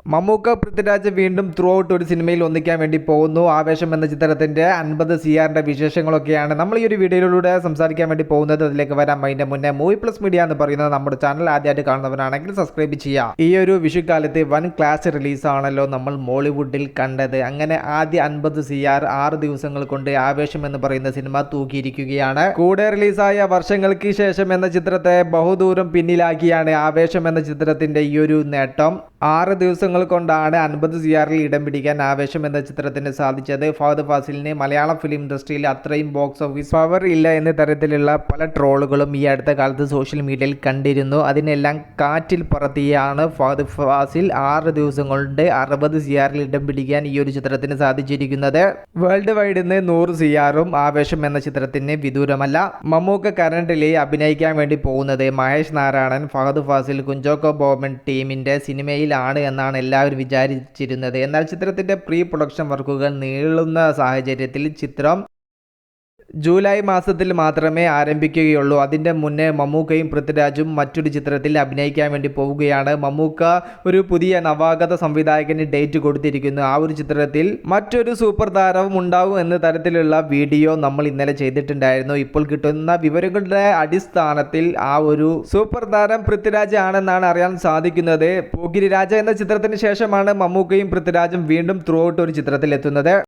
മമ്മൂക്ക പൃഥ്വിരാജ് വീണ്ടും through out ഒരു സിനിമയിൽ ഒന്നിക്കാൻ വേണ്ടി പോകുന്നു. ആവേശം എന്ന ചിത്രത്തിന്റെ 50 CRന്റെ വിശേഷങ്ങളൊക്കെയാണ് നമ്മൾ ഈ ഒരു വീഡിയോയിലൂടെ സംസാരിക്കാൻ വേണ്ടി പോകുന്നത്. അതിലേക്ക് വരാം. അതിന്റെ മുന്നേ മൂവി പ്ലസ് മീഡിയ എന്ന് പറയുന്നത് നമ്മുടെ ചാനൽ ആദ്യമായിട്ട് കാണുന്നവരാണെങ്കിൽ സബ്സ്ക്രൈബ് ചെയ്യാം. ഈ ഒരു വിഷുക്കാലത്ത് വൻ ക്ലാസ് റിലീസ് ആണല്ലോ നമ്മൾ മോളിവുഡിൽ കണ്ടത്. അങ്ങനെ ആദ്യ 50 CR 6 ദിവസങ്ങൾ കൊണ്ട് ആവേശം എന്ന് പറയുന്ന സിനിമ തൂക്കിയിരിക്കുകയാണ്. കൂടെ റിലീസായ വർഷങ്ങൾക്ക് ശേഷം എന്ന ചിത്രത്തെ ബഹുദൂരം പിന്നിലാക്കിയാണ് ആവേശം എന്ന ചിത്രത്തിന്റെ ഈ ഒരു നേട്ടം. 6 ദിവസങ്ങൾ കൊണ്ടാണ് 50 CRൽ ഇടം പിടിക്കാൻ ആവേശം എന്ന ചിത്രത്തിന് സാധിച്ചത്. ഫഹദ് ഫാസിലിന് മലയാളം ഫിലിം ഇൻഡസ്ട്രിയിൽ അത്രയും ബോക്സ് ഓഫീസ് പവർ ഇല്ല എന്ന തരത്തിലുള്ള പല ട്രോളുകളും ഈ അടുത്ത കാലത്ത് സോഷ്യൽ മീഡിയയിൽ കണ്ടിരുന്നു. അതിനെല്ലാം കാറ്റിൽ പറത്തിയാണ് ഫഹദ് ഫാസിൽ 6 ദിവസം കൊണ്ട് 60 CRൽ ഇടം പിടിക്കാൻ ഈ ഒരു ചിത്രത്തിന് സാധിച്ചിരിക്കുന്നത്. വേൾഡ് വൈഡ് നിന്ന് 100 CRും ആവേശം എന്ന ചിത്രത്തിന് വിദൂരമല്ല. മമ്മൂക്ക കറന്റിലെ അഭിനയിക്കാൻ വേണ്ടി പോകുന്നത് മഹേഷ് നാരായണൻ, ഫഹദ് ഫാസിൽ, കുഞ്ചാക്കോ ബോബൻ ടീമിന്റെ സിനിമയിലാണ് എന്നാണ് എല്ലാവരും വിചാരിച്ചിരുന്നത്. എന്നാൽ ചിത്രത്തിന്റെ പ്രീ പ്രൊഡക്ഷൻ വർക്കുകൾ നീളുന്ന സാഹചര്യത്തിൽ ചിത്രം ജൂലൈ മാസത്തിൽ മാത്രമേ ആരംഭിക്കുകയുള്ളൂ. അതിൻ്റെ മുന്നേ മമ്മൂക്കയും പൃഥ്വിരാജും മറ്റൊരു ചിത്രത്തിൽ അഭിനയിക്കാൻ വേണ്ടി പോവുകയാണ്. മമ്മൂക്ക ഒരു പുതിയ നവാഗത സംവിധായകന് ഡേറ്റ് കൊടുത്തിരിക്കുന്നു. ആ ഒരു ചിത്രത്തിൽ മറ്റൊരു സൂപ്പർ താരവും ഉണ്ടാവും എന്ന തരത്തിലുള്ള വീഡിയോ നമ്മൾ ഇന്നലെ ചെയ്തിട്ടുണ്ടായിരുന്നു. ഇപ്പോൾ കിട്ടുന്ന വിവരങ്ങളുടെ അടിസ്ഥാനത്തിൽ ആ ഒരു സൂപ്പർ താരം പൃഥ്വിരാജ് ആണെന്നാണ് അറിയാൻ സാധിക്കുന്നത്. പോക്കിരി രാജ എന്ന ചിത്രത്തിന് ശേഷമാണ് മമ്മൂക്കയും പൃഥ്വിരാജും വീണ്ടും ത്രൂ ഔട്ട് ഒരു ചിത്രത്തിൽ എത്തുന്നത്.